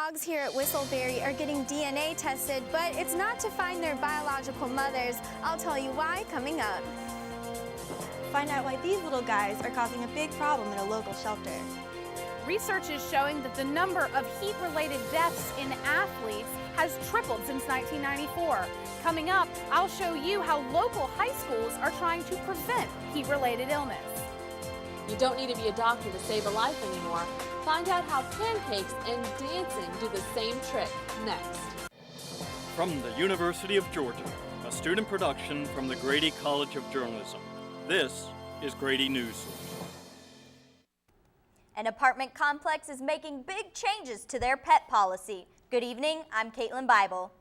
dogs here at Whistleberry are getting DNA tested, but it's not to find their biological mothers. I'll tell you why coming up. Find out why these little guys are causing a big problem in a local shelter. Research is showing that the number of heat-related deaths in athletes has tripled since 1994. Coming up, I'll show you how local high schools are trying to prevent heat-related illness. You don't need to be a doctor to save a life anymore. Find out how pancakes and dancing do the same trick next. From the University of Georgia, a student production from the Grady College of Journalism. This is Grady Newsource. An apartment complex is making big changes to their pet policy. Good evening, I'm Caitlin Bible.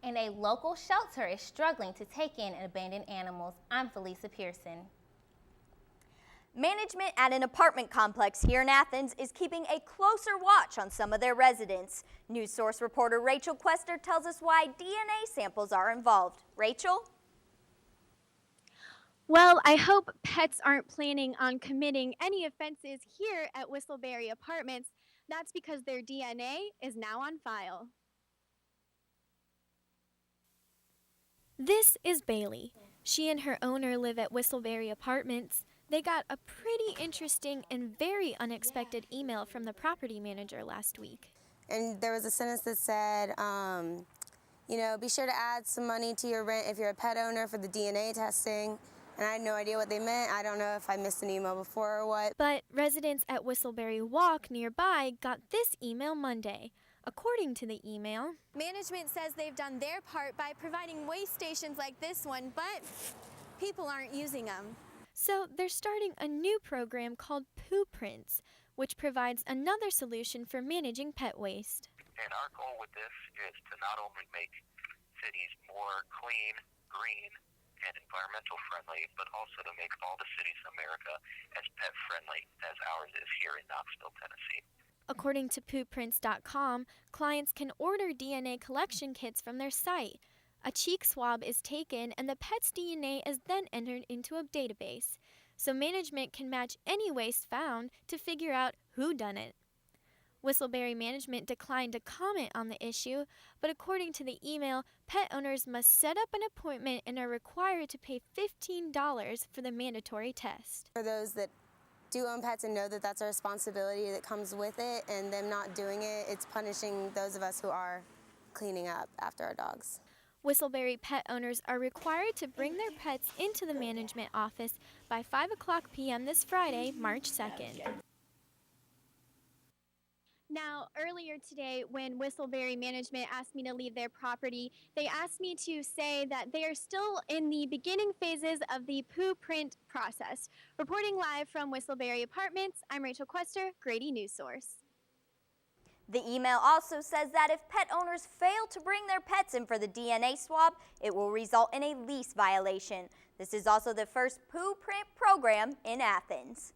And a local shelter is struggling to take in abandoned animals. I'm Felisa Pearson. Management at an apartment complex here in Athens is keeping a closer watch on some of their residents. Newsource reporter Rachel Quester tells us why DNA samples are involved. Rachel? Well, I hope pets aren't planning on committing any offenses here at Whistleberry Apartments. That's because their DNA is now on file. This is Bailey. She and her owner live at Whistleberry Apartments. They got a pretty interesting and very unexpected email from the property manager last week. And there was a sentence that said, be sure to add some money to your rent if you're a pet owner for the DNA testing. And I had no idea what they meant. I don't know if I missed an email before or what. But residents at Whistleberry Walk nearby got this email Monday. According to the email, management says they've done their part by providing waste stations like this one, but people aren't using them. So they're starting a new program called Poo Prints, which provides another solution for managing pet waste. And our goal with this is to not only make cities more clean, green, and environmental friendly, but also to make all the cities in America as pet friendly as ours is here in Knoxville, Tennessee. According to pooprints.com, clients can order DNA collection kits from their site. A cheek swab is taken and the pet's DNA is then entered into a database, so management can match any waste found to figure out who done it. Whistleberry management declined to comment on the issue, but according to the email, pet owners must set up an appointment and are required to pay $15 for the mandatory test. For those that do own pets and know that that's a responsibility that comes with it, and them not doing it, it's punishing those of us who are cleaning up after our dogs. Whistleberry pet owners are required to bring their pets into the management office by 5 o'clock p.m. this Friday, March 2nd. Now, earlier today, when Whistleberry management asked me to leave their property, they asked me to say that they are still in the beginning phases of the Poo Print process. Reporting live from Whistleberry Apartments, I'm Rachel Quester, Grady Newsource. The email also says that if pet owners fail to bring their pets in for the DNA swab, it will result in a lease violation. This is also the first Poo Print program in Athens.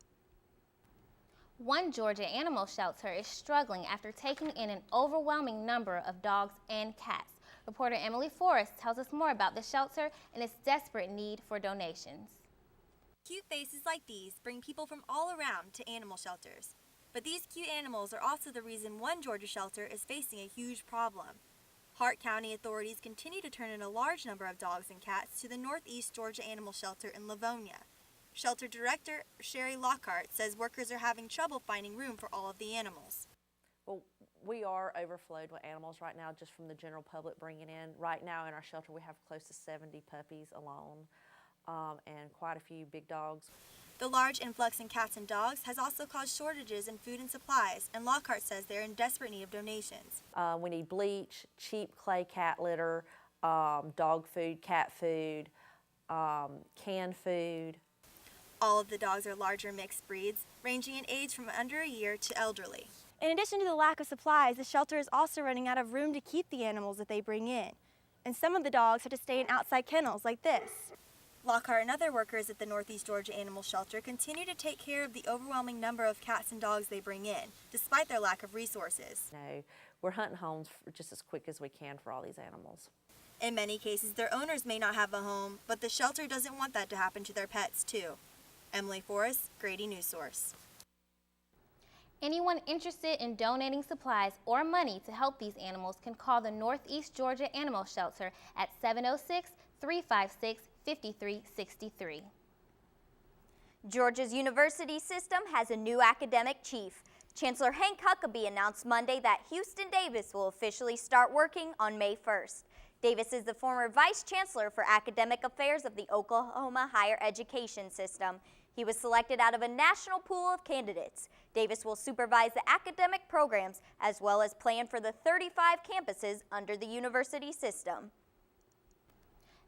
One Georgia animal shelter is struggling after taking in an overwhelming number of dogs and cats. Reporter Emily Forrest tells us more about the shelter and its desperate need for donations. Cute faces like these bring people from all around to animal shelters. But these cute animals are also the reason one Georgia shelter is facing a huge problem. Hart County authorities continue to turn in a large number of dogs and cats to the Northeast Georgia Animal Shelter in Livonia. Shelter Director Sherry Lockhart says workers are having trouble finding room for all of the animals. Well, we are overflowed with animals right now just from the general public bringing in. Right now in our shelter we have close to 70 puppies alone and quite a few big dogs. The large influx in cats and dogs has also caused shortages in food and supplies, and Lockhart says they're in desperate need of donations. We need bleach, cheap clay cat litter, dog food, cat food, canned food. All of the dogs are larger mixed breeds, ranging in age from under a year to elderly. In addition to the lack of supplies, the shelter is also running out of room to keep the animals that they bring in. And some of the dogs have to stay in outside kennels like this. Lockhart and other workers at the Northeast Georgia Animal Shelter continue to take care of the overwhelming number of cats and dogs they bring in, despite their lack of resources. No, we're hunting homes just as quick as we can for all these animals. In many cases, their owners may not have a home, but the shelter doesn't want that to happen to their pets, too. Emily Forrest, Grady Newsource. Anyone interested in donating supplies or money to help these animals can call the Northeast Georgia Animal Shelter at 706-356-5363. Georgia's university system has a new academic chief. Chancellor Hank Huckabee announced Monday that Houston Davis will officially start working on May 1st. Davis is the former vice chancellor for academic affairs of the Oklahoma higher education system. He was selected out of a national pool of candidates. Davis will supervise the academic programs as well as plan for the 35 campuses under the university system.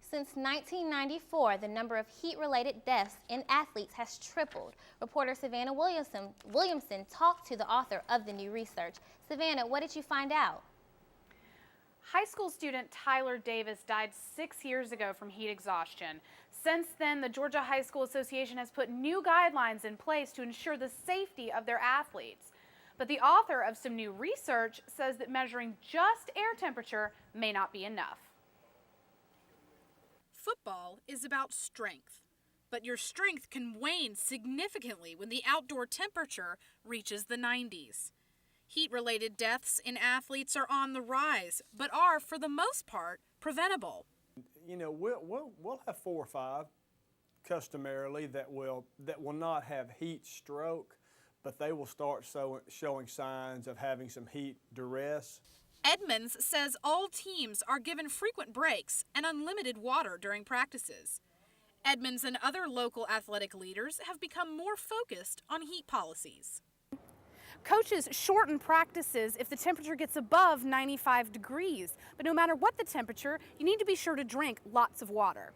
Since 1994, the number of heat-related deaths in athletes has tripled. Reporter Savannah Williamson talked to the author of the new research. Savannah, what did you find out? High school student Tyler Davis died 6 years ago from heat exhaustion. Since then, the Georgia High School Association has put new guidelines in place to ensure the safety of their athletes. But the author of some new research says that measuring just air temperature may not be enough. Football is about strength, but your strength can wane significantly when the outdoor temperature reaches the 90s. Heat-related deaths in athletes are on the rise, but are, for the most part, preventable. You know, we'll have 4 or 5 customarily that will not have heat stroke, but they will start showing signs of having some heat duress. Edmonds says all teams are given frequent breaks and unlimited water during practices. Edmonds and other local athletic leaders have become more focused on heat policies. Coaches shorten practices if the temperature gets above 95 degrees, but no matter what the temperature, you need to be sure to drink lots of water.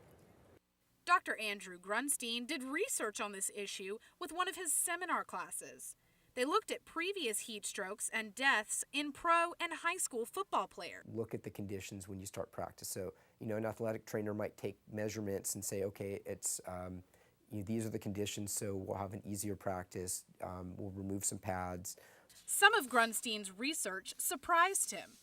Dr. Andrew Grunstein did research on this issue with one of his seminar classes. They looked at previous heat strokes and deaths in pro and high school football players. Look at the conditions when you start practice. So, you know, an athletic trainer might take measurements and say, okay, it's these are the conditions, so we'll have an easier practice. We'll remove some pads. Some of Grunstein's research surprised him.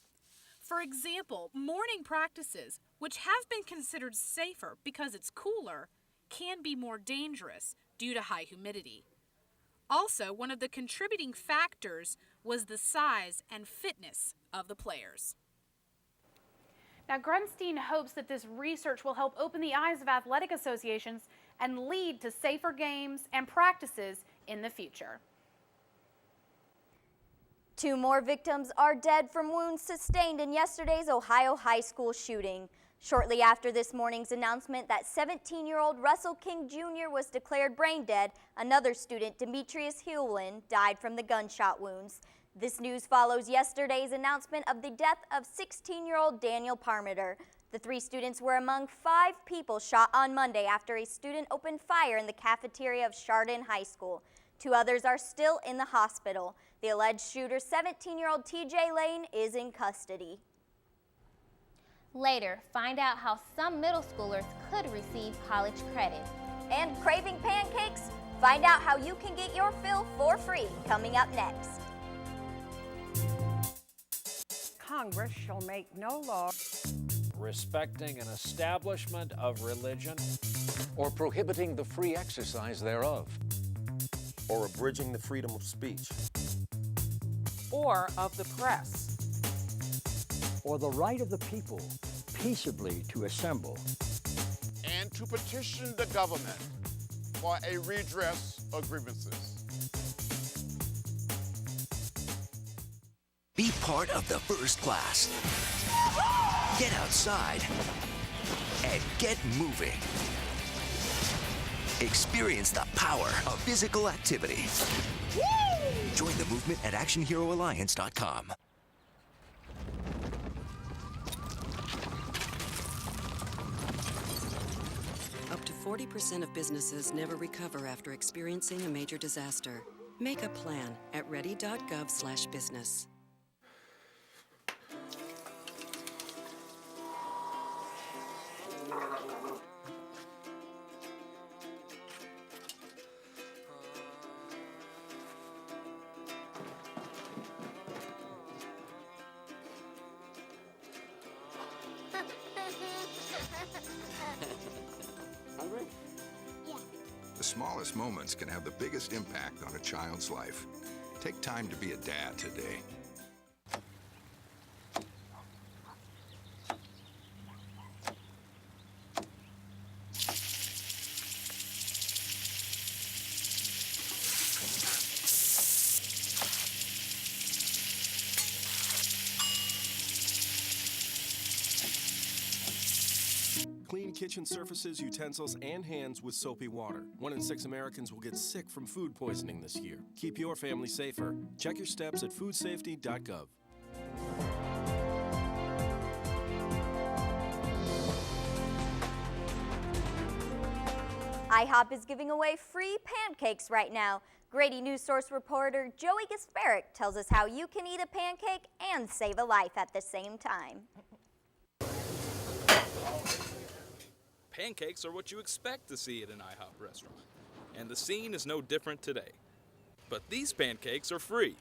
For example, morning practices, which have been considered safer because it's cooler, can be more dangerous due to high humidity. Also, one of the contributing factors was the size and fitness of the players. Now, Grunstein hopes that this research will help open the eyes of athletic associations and lead to safer games and practices in the future. 2 more victims are dead from wounds sustained in yesterday's Ohio high school shooting. Shortly after this morning's announcement that 17-year-old Russell King Jr. was declared brain dead, another student, Demetrius Hewlin, died from the gunshot wounds. This news follows yesterday's announcement of the death of 16-year-old Daniel Parmiter. The 3 students were among 5 people shot on Monday after a student opened fire in the cafeteria of Chardon High School. 2 others are still in the hospital. The alleged shooter, 17-year-old TJ Lane, is in custody. Later, find out how some middle schoolers could receive college credit. And craving pancakes? Find out how you can get your fill for free coming up next. Congress shall make no law respecting an establishment of religion or prohibiting the free exercise thereof or abridging the freedom of speech or of the press or the right of the people peaceably to assemble and to petition the government for a redress of grievances. Be part of the first class. Get outside and get moving. Experience the power of physical activity. Join the movement at actionheroalliance.com. Up to 40% of businesses never recover after experiencing a major disaster. Make a plan at ready.gov/business. Hungry? Yeah. The smallest moments can have the biggest impact on a child's life. Take time to be a dad today. Clean kitchen surfaces, utensils, and hands with soapy water. 1 in 6 Americans will get sick from food poisoning this year. Keep your family safer. Check your steps at foodsafety.gov. IHOP is giving away free pancakes right now. Grady Newsource reporter Joey Gasparic tells us how you can eat a pancake and save a life at the same time. Pancakes are what you expect to see at an IHOP restaurant, and the scene is no different today. But these pancakes are free,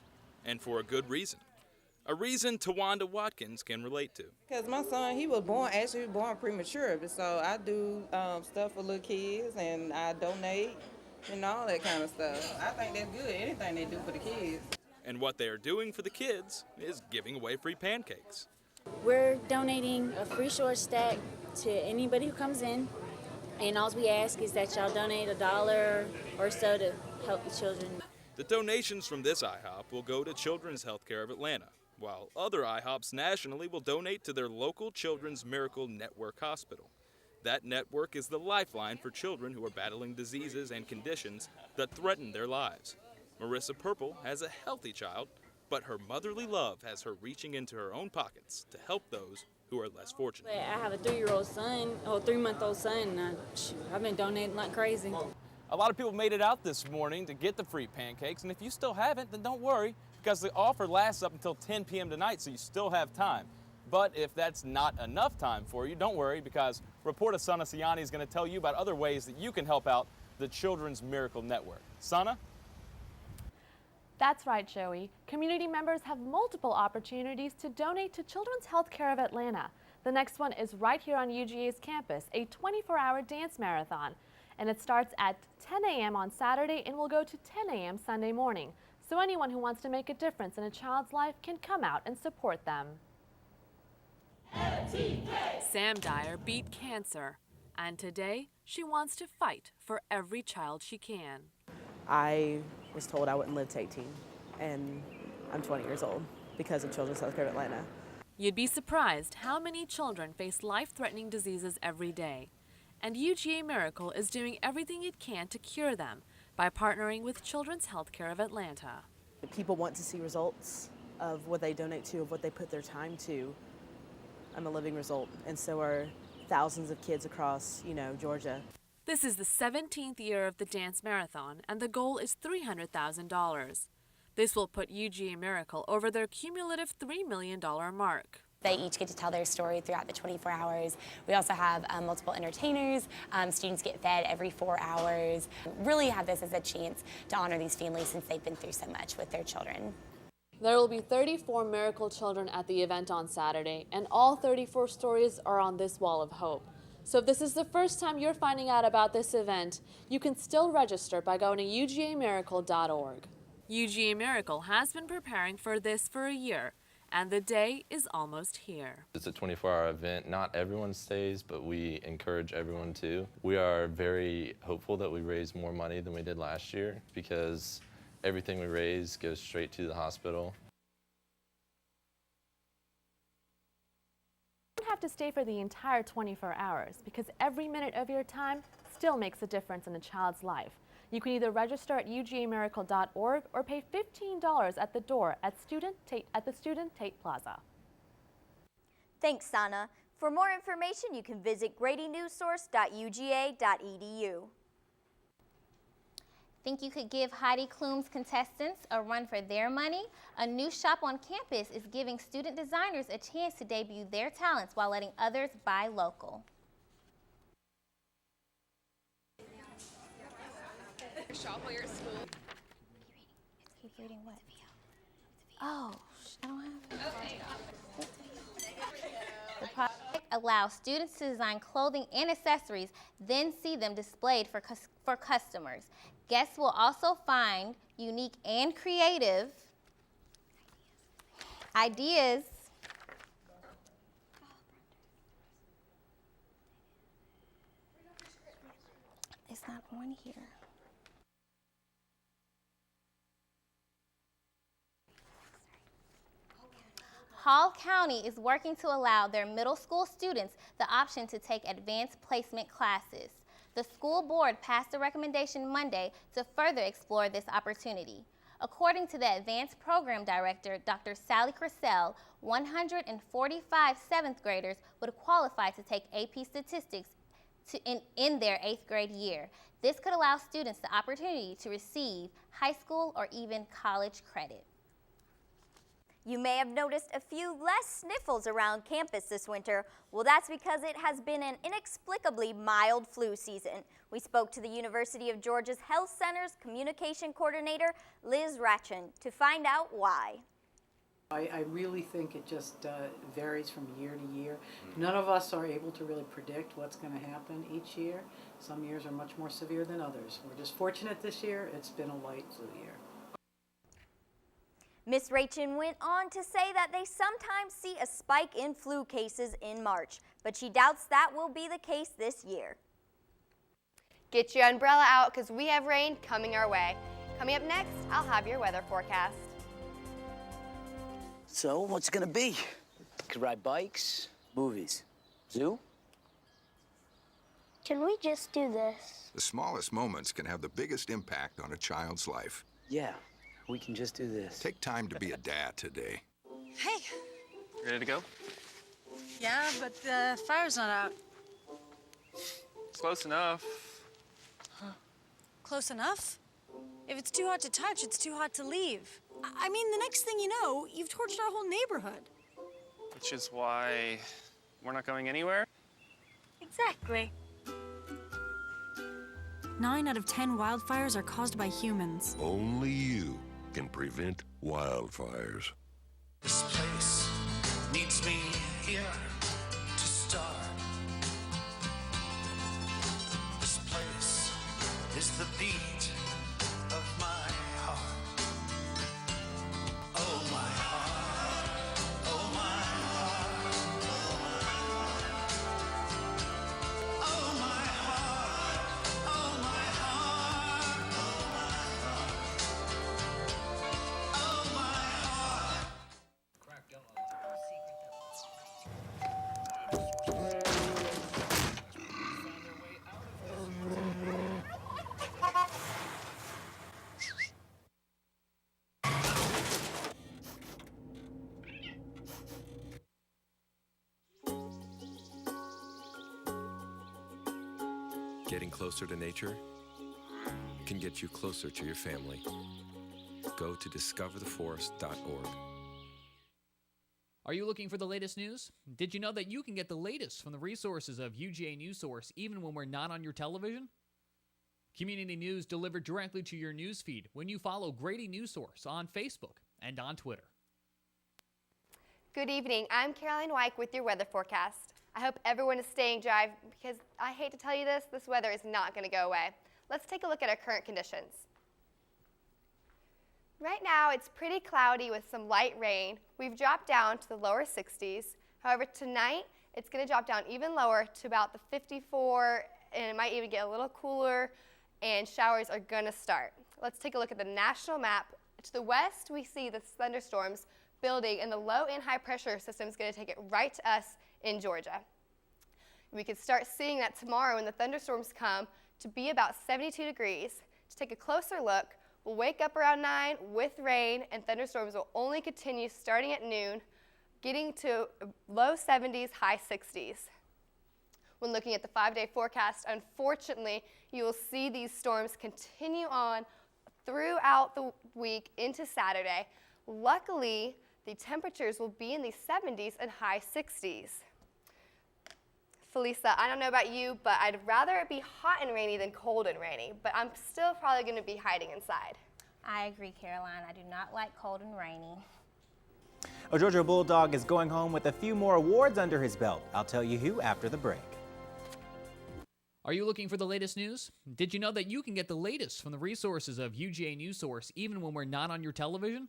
and for a good reason. A reason Tawanda Watkins can relate to. Because my son, he was born premature, so I do stuff for little kids, and I donate and all that kind of stuff. I think that's good, anything they do for the kids. And what they are doing for the kids is giving away free pancakes. We're donating a free short stack to anybody who comes in, and all we ask is that y'all donate $1 or so to help the children. The donations from this IHOP will go to Children's Healthcare of Atlanta, while other IHOPs nationally will donate to their local Children's Miracle Network hospital. That network is the lifeline for children who are battling diseases and conditions that threaten their lives. Marissa Purple has a healthy child, but her motherly love has her reaching into her own pockets to help those who are less fortunate. I have a 3-year-old son, or 3-month-old son, and I've been donating like crazy. A lot of people made it out this morning to get the free pancakes, and if you still haven't, then don't worry, because the offer lasts up until 10 p.m. tonight, so you still have time. But if that's not enough time for you, don't worry, because reporter Sana Siani is going to tell you about other ways that you can help out the Children's Miracle Network. Sana? That's right, Joey. Community members have multiple opportunities to donate to Children's Healthcare of Atlanta. The next one is right here on UGA's campus, a 24-hour dance marathon. And it starts at 10 a.m. on Saturday and will go to 10 a.m. Sunday morning. So anyone who wants to make a difference in a child's life can come out and support them. Sam Dyer beat cancer, and today she wants to fight for every child she can. I was told I wouldn't live to 18, and I'm 20 years old because of Children's Healthcare of Atlanta. You'd be surprised how many children face life-threatening diseases every day. And UGA Miracle is doing everything it can to cure them by partnering with Children's Healthcare of Atlanta. People want to see results of what they donate to, of what they put their time to. I'm a living result, and so are thousands of kids across, Georgia. This is the 17th year of the dance marathon, and the goal is $300,000. This will put UGA Miracle over their cumulative $3 million mark. They each get to tell their story throughout the 24 hours. We also have multiple entertainers. Students get fed every 4 hours. Really have this as a chance to honor these families since they've been through so much with their children. There will be 34 miracle children at the event on Saturday, and all 34 stories are on this wall of hope. So if this is the first time you're finding out about this event, you can still register by going to ugamiracle.org. UGA Miracle has been preparing for this for a year, and the day is almost here. It's a 24-hour event. Not everyone stays, but we encourage everyone to. We are very hopeful that we raise more money than we did last year because everything we raise goes straight to the hospital. You don't have to stay for the entire 24 hours because every minute of your time still makes a difference in a child's life. You can either register at ugamiracle.org or pay $15 at the door at the Student Tate Plaza. Thanks, Sana. For more information, you can visit gradynewsource.uga.edu. Think you could give Heidi Klum's contestants a run for their money? A new shop on campus is giving student designers a chance to debut their talents while letting others buy local. Shop while you're at school. Keep reading what? Oh, I don't have it. Okay. The project allows students to design clothing and accessories, then see them displayed for for customers. Guests will also find unique and creative ideas it's not on here. Hall County is working to allow their middle school students the option to take advanced placement classes. The school board passed a recommendation Monday to further explore this opportunity. According to the advanced program director, Dr. Sally Crisell, 145 seventh graders would qualify to take AP statistics in their 8th grade year. This could allow students the opportunity to receive high school or even college credit. You may have noticed a few less sniffles around campus this winter. Well, that's because it has been an inexplicably mild flu season. We spoke to the University of Georgia's Health Center's communication coordinator, Liz Ratchin, to find out why. I really think it just varies from year to year. None of us are able to really predict what's going to happen each year. Some years are much more severe than others. We're just fortunate this year. It's been a light flu year. Ms. Rachin went on to say that they sometimes see a spike in flu cases in March, but she doubts that will be the case this year. Get your umbrella out because we have rain coming our way. Coming up next, I'll have your weather forecast. So, what's it gonna be? Could ride bikes, movies, zoo? Can we just do this? The smallest moments can have the biggest impact on a child's life. Yeah, we can just do this. Take time to be a dad today. Hey. Ready to go? Yeah, but the fire's not out. Close enough. Close enough? If it's too hot to touch, it's too hot to leave. I mean, the next thing you know, you've torched our whole neighborhood. Which is why we're not going anywhere? Exactly. 9 out of 10 wildfires are caused by humans. Only you can prevent wildfires. This place needs me here to start. This place is the beat of my heart. Oh, my heart. Oh, my heart. Oh, my heart. Oh, my heart. Oh, my heart. Getting closer to nature can get you closer to your family. Go to discovertheforest.org. Are you looking for the latest news? Did you know that you can get the latest from the resources of UGA Newsource even when we're not on your television? Community news delivered directly to your newsfeed when you follow Grady Newsource on Facebook and on Twitter. Good evening. I'm Caroline Wyke with your weather forecast. I hope everyone is staying dry because I hate to tell you this weather is not going to go away. Let's take a look at our current conditions. Right now it's pretty cloudy with some light rain. We've dropped down to the lower 60s. However, tonight it's going to drop down even lower to about the 54, and it might even get a little cooler, and showers are going to start. Let's take a look at the national map. To the west, we see the thunderstorms building, and the low and high pressure system is going to take it right to us in Georgia. We could start seeing that tomorrow when the thunderstorms come to be about 72 degrees. To take a closer look, we'll wake up around 9 with rain, and thunderstorms will only continue starting at noon, getting to low 70s, high 60s. When looking at the 5-day forecast, unfortunately, you will see these storms continue on throughout the week into Saturday. Luckily, the temperatures will be in the 70s and high 60s. Felisa, I don't know about you, but I'd rather it be hot and rainy than cold and rainy, but I'm still probably going to be hiding inside. I agree, Caroline. I do not like cold and rainy. A Georgia Bulldog is going home with a few more awards under his belt. I'll tell you who after the break. Are you looking for the latest news? Did you know that you can get the latest from the resources of UGA Newsource even when we're not on your television?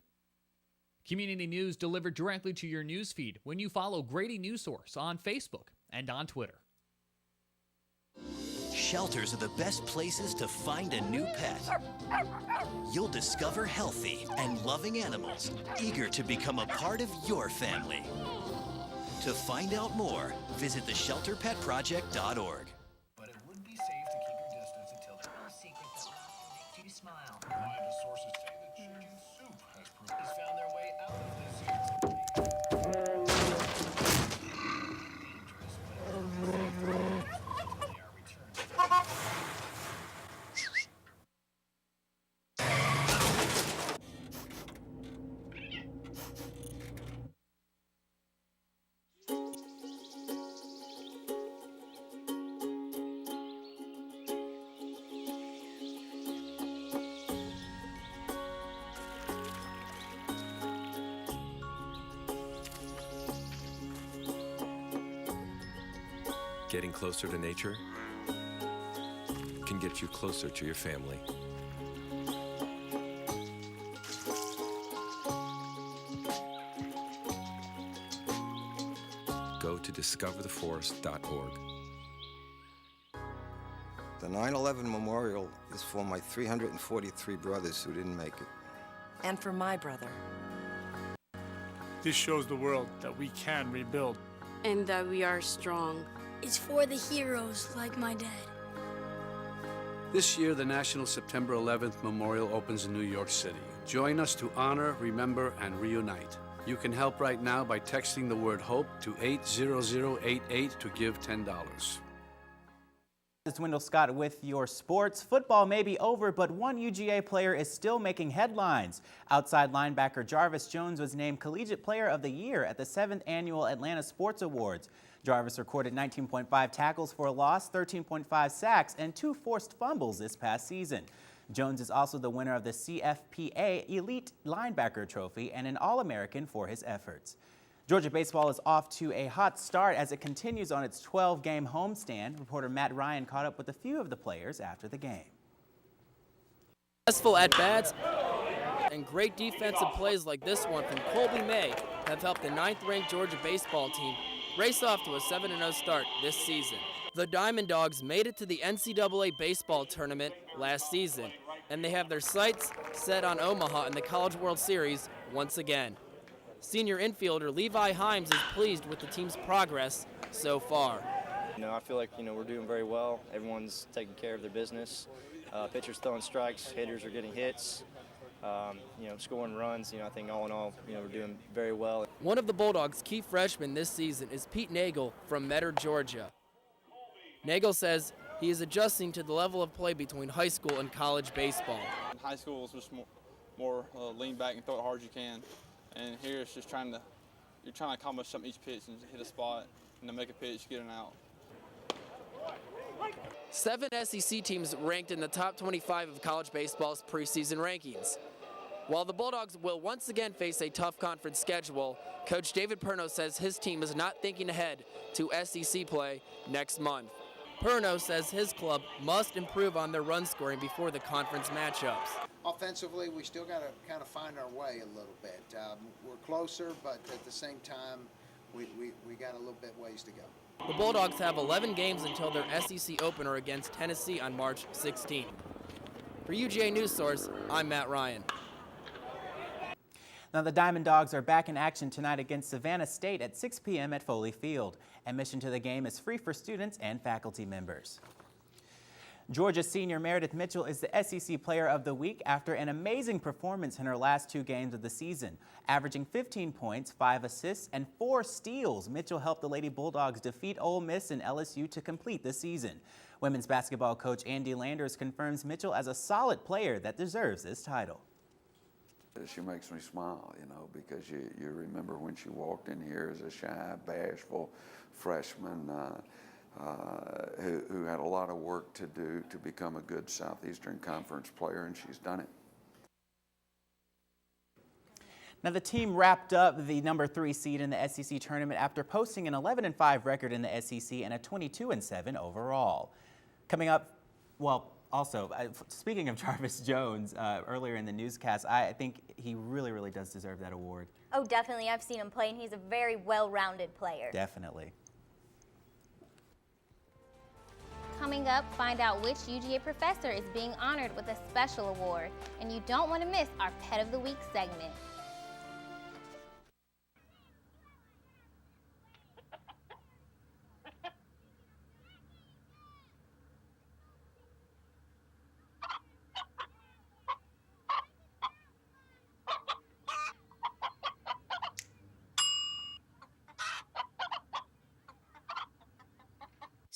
Community news delivered directly to your newsfeed when you follow Grady Newsource on Facebook and on Twitter. Shelters are the best places to find a new pet. You'll discover healthy and loving animals eager to become a part of your family. To find out more, visit theshelterpetproject.org. But it would be safe to keep your distance until the no secret that makes you smile. Reliable sources say that chicken soup has found their way out of this year's Getting closer to nature can get you closer to your family. Go to discovertheforest.org. The 9/11 memorial is for my 343 brothers who didn't make it. And for my brother. This shows the world that we can rebuild. And that we are strong. It's for the heroes like my dad. This year, the National September 11th Memorial opens in New York City. Join us to honor, remember, and reunite. You can help right now by texting the word HOPE to 80088 to give $10. This is Wendell Scott with your sports. Football may be over, but one UGA player is still making headlines. Outside linebacker Jarvis Jones was named Collegiate Player of the Year at the 7th Annual Atlanta Sports Awards. Jarvis recorded 19.5 tackles for a loss, 13.5 sacks, and 2 forced fumbles this past season. Jones is also the winner of the CFPA Elite Linebacker Trophy and an All-American for his efforts. Georgia baseball is off to a hot start as it continues on its 12-game homestand. Reporter Matt Ryan caught up with a few of the players after the game. Successful at-bats and great defensive plays like this one from Colby May have helped the 9th-ranked Georgia baseball team race off to a 7-0 start this season. The Diamond Dogs made it to the NCAA baseball tournament last season, and they have their sights set on Omaha in the College World Series once again. Senior infielder Levi Himes is pleased with the team's progress so far. I feel like, we're doing very well. Everyone's taking care of their business. Pitchers throwing strikes, hitters are getting hits, scoring runs. I think all in all, we're doing very well. One of the Bulldogs' key freshmen this season is Pete Nagel from Metter, Georgia. Nagel says he is adjusting to the level of play between high school and college baseball. High school is just more lean back and throw it hard as you can. And here it's just you're trying to accomplish something each pitch and hit a spot and then make a pitch, get an out. 7 SEC teams ranked in the top 25 of college baseball's preseason rankings. While the Bulldogs will once again face a tough conference schedule, Coach David Perno says his team is not thinking ahead to SEC play next month. Perno says his club must improve on their run scoring before the conference matchups. Offensively, we still got to kind of find our way a little bit. We're closer, but at the same time, we got a little bit ways to go. The Bulldogs have 11 games until their SEC opener against Tennessee on March 16th. For UGA Newsource, I'm Matt Ryan. Now, the Diamond Dogs are back in action tonight against Savannah State at 6 p.m. at Foley Field. Admission to the game is free for students and faculty members. Georgia senior Meredith Mitchell is the SEC Player of the Week after an amazing performance in her last 2 games of the season. Averaging 15 points, 5 assists, and 4 steals, Mitchell helped the Lady Bulldogs defeat Ole Miss and LSU to complete the season. Women's basketball coach Andy Landers confirms Mitchell as a solid player that deserves this title. She makes me smile, because you remember when she walked in here as a shy, bashful freshman who had a lot of work to do to become a good Southeastern Conference player, and she's done it. Now, the team wrapped up the number 3 seed in the SEC tournament after posting an 11-5 record in the SEC and a 22-7 overall. Coming up, well, also, speaking of Jarvis Jones, earlier in the newscast, I think he really, really does deserve that award. Oh, definitely. I've seen him play, and he's a very well-rounded player. Definitely. Coming up, find out which UGA professor is being honored with a special award. And you don't want to miss our Pet of the Week segment.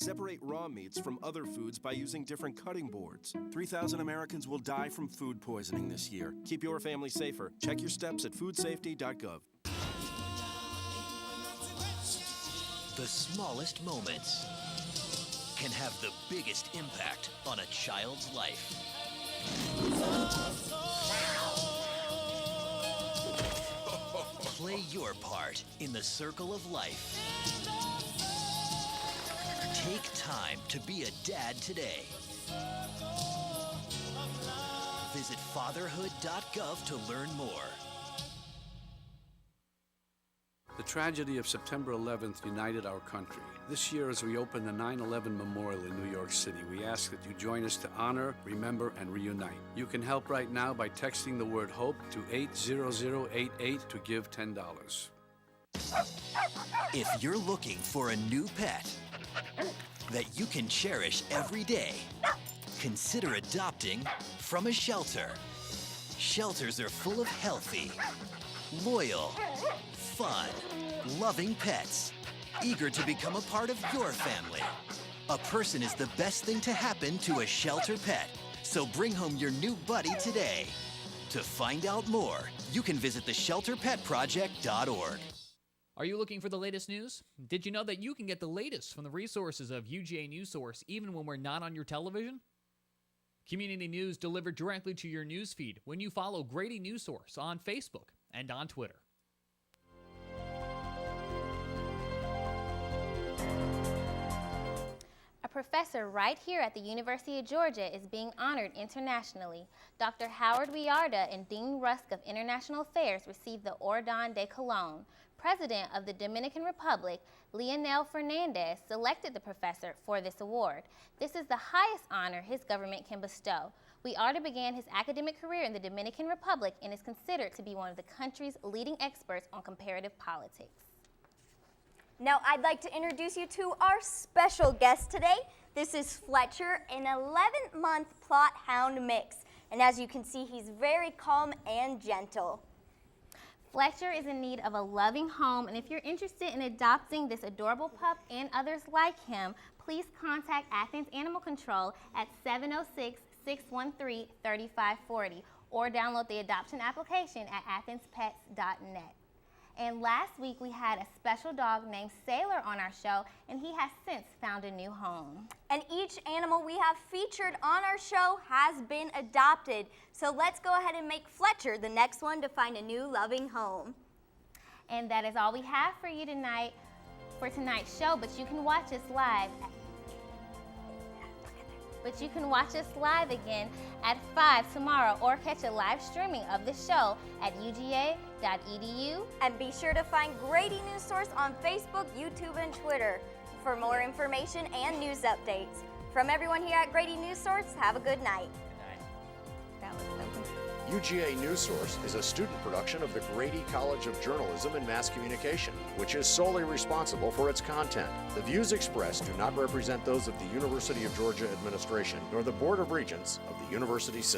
Separate raw meats from other foods by using different cutting boards. 3,000 Americans will die from food poisoning this year. Keep your family safer. Check your steps at foodsafety.gov. The smallest moments can have the biggest impact on a child's life. Play your part in the circle of life. Take time to be a dad today. Visit fatherhood.gov to learn more. The tragedy of September 11th united our country. This year, as we open the 9/11 Memorial in New York City, we ask that you join us to honor, remember, and reunite. You can help right now by texting the word HOPE to 80088 to give $10. If you're looking for a new pet that you can cherish every day, consider adopting from a shelter. Shelters are full of healthy, loyal, fun, loving pets, eager to become a part of your family. A person is the best thing to happen to a shelter pet, so bring home your new buddy today. To find out more, you can visit theshelterpetproject.org. Are you looking for the latest news? Did you know that you can get the latest from the resources of UGA Newsource even when we're not on your television? Community news delivered directly to your news feed when you follow Grady Newsource on Facebook and on Twitter. A professor right here at the University of Georgia is being honored internationally. Dr. Howard Wiarda and Dean Rusk of International Affairs received the Orden de Colón. President of the Dominican Republic, Leonel Fernandez, selected the professor for this award. This is the highest honor his government can bestow. Wiarda began his academic career in the Dominican Republic and is considered to be one of the country's leading experts on comparative politics. Now I'd like to introduce you to our special guest today. This is Fletcher, an 11-month Plott Hound mix. And as you can see, he's very calm and gentle. Fletcher is in need of a loving home, and if you're interested in adopting this adorable pup and others like him, please contact Athens Animal Control at 706-613-3540 or download the adoption application at athenspets.net. And last week we had a special dog named Sailor on our show, and he has since found a new home. And each animal we have featured on our show has been adopted. So let's go ahead and make Fletcher the next one to find a new loving home. And that is all we have for you tonight for tonight's show, but you can watch us live. Again at 5 tomorrow, or catch a live streaming of the show at uga.edu. And be sure to find Grady Newsource on Facebook, YouTube, and Twitter for more information and news updates. From everyone here at Grady Newsource, have a good night. That was so UGA Newsource is a student production of the Grady College of Journalism and Mass Communication, which is solely responsible for its content. The views expressed do not represent those of the University of Georgia administration nor the Board of Regents of the university system.